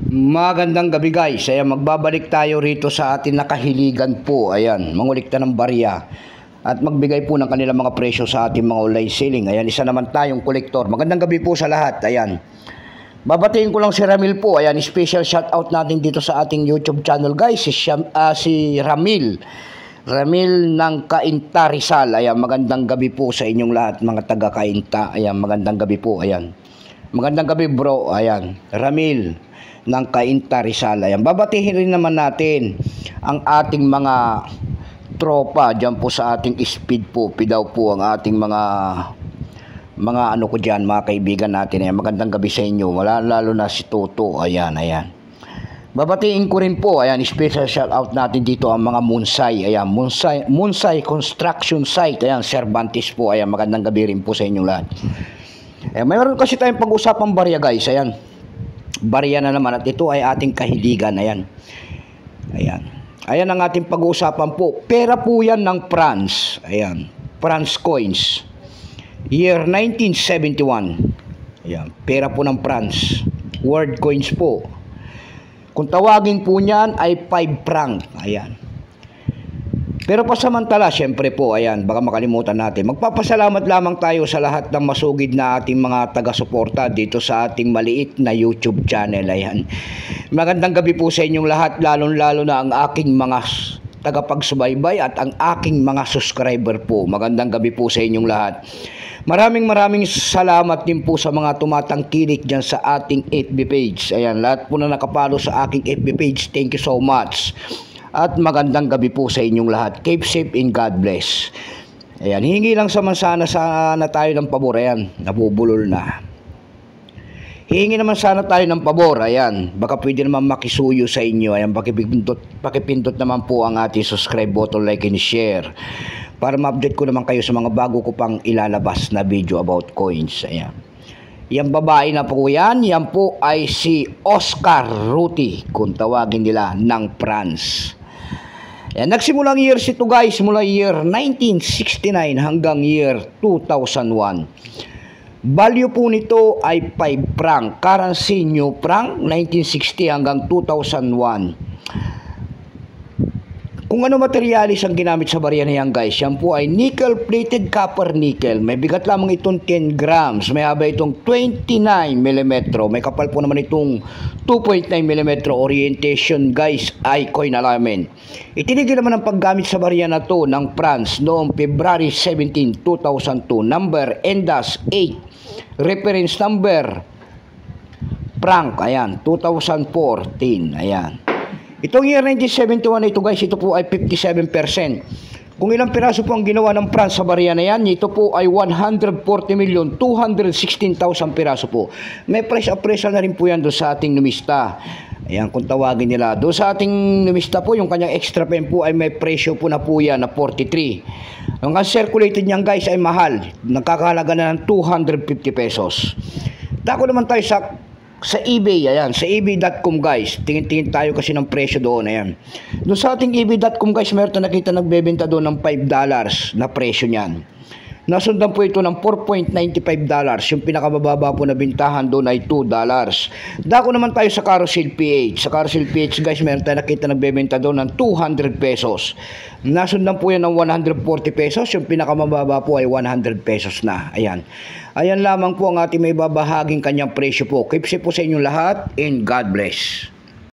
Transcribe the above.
Magandang gabi guys. Ayan, magbabalik tayo rito sa ating nakahiligan po. Ayan, mangulikta ng barya at magbigay po ng kanilang mga presyo sa ating mga online selling. Ayan, isa naman tayong kolektor. Magandang gabi po sa lahat. Ayan, babatiin ko lang si Ramil po. Ayan, special shout out natin dito sa ating YouTube channel guys. Si Ramil ng Cainta Rizal. Ayan, magandang gabi po sa inyong lahat mga taga Cainta. Ayan, magandang gabi po. Ayan, magandang gabi bro. Ayan, Ramil ng Cainta Rizal. Ayan, babatiin rin naman natin ang ating mga tropa dyan po sa ating speed po. Pidaw po ang ating mga ano ko dyan, mga kaibigan natin. Ayan, magandang gabi sa inyo. Lalo na si Toto. Ayan. Babatiin ko rin po. Ayan, special shout out natin dito ang mga Munsay. Ayan, Munsay Construction Site. Ayan, Cervantes po. Ayan, magandang gabi rin po sa inyong lahat. Ayan, mayroon kasi tayong pag-usapang barya guys. Ayan, barya na naman at ito ay ating kahiligan. Ayan ang ating pag-uusapan po. Pera po yan ng France. Ayan, France coins year 1971. Ayan, pera po ng France, world coins po. Kung tawagin po niyan ay 5 franc. Ayan, pero pasamantala, syempre po, ayan, baka makalimutan natin. Magpapasalamat lamang tayo sa lahat ng masugid na ating mga taga-suporta dito sa ating maliit na YouTube channel. Ayan, magandang gabi po sa inyong lahat, lalong-lalo na ang aking mga tagapagsubaybay at ang aking mga subscriber po. Magandang gabi po sa inyong lahat. Maraming salamat din po sa mga tumatangkilik dyan sa ating FB page. Ayan, lahat po na nakapalo sa aking FB page, thank you so much. At magandang gabi po sa inyong lahat. Keep safe and God bless. Ayan, hingi lang sana tayo ng pabor. Ayan, nabubulol na. Hihingi naman sana tayo ng pabor. Ayan, baka pwede naman makisuyo sa inyo. Ayan, pakipindot naman po ang ating subscribe button, like and share, para ma-update ko naman kayo sa mga bago ko pang ilalabas na video about coins. Ayan, yung babae na po yan po ay si Oscar Ruti, kung tawagin nila, ng France. Ayan, nagsimulang years ito guys, mula year 1969 hanggang year 2001. Value po nito ay 5 franc, currency new franc, 1960 hanggang 2001. Kung ano materialis ang ginamit sa barya na yan guys, yan po ay nickel plated copper nickel. May bigat lamang itong 10 grams, may haba itong 29 mm, may kapal po naman itong 2.9 mm. Orientation guys ay coin alignment. Itinigil naman ang paggamit sa barya na to ng France noong February 17, 2002. Number NDAS 8, reference number franc. Ayan, 2014. Ayan, itong year 1971 ito guys, ito po ay 57%. Kung ilang piraso po ang ginawa ng France sa barya na yan, ito po ay 140,216,000 piraso po. May price appraisal na rin po yan doon sa ating numista. Ayan, kung tawagin nila. Doon sa ating numista po, yung kanyang extra pen po ay may presyo po na po yan na 43. Ang uncirculated niyan guys ay mahal. Nagkakahalaga na ng 250 pesos. Dako naman tayo sa eBay. Ayan, sa ebay.com guys, tingin tayo kasi ng presyo doon. Ayan, doon sa ating ebay.com guys, meron na nakita nagbebenta doon ng $5 na presyo niyan. Nasundan po ito ng $4.95. Yung pinakamababa po na bintahan doon ay $2. Dako naman tayo sa Carousel PH. Sa Carousel PH guys, meron tayo nakita nagbebenta doon ng 200 pesos. Nasundan po yan ng 140 pesos. Yung pinakamababa po ay 100 pesos na. Ayan lamang po ang ating may babahaging kanyang presyo po. Keep safe po sa inyong lahat and God bless.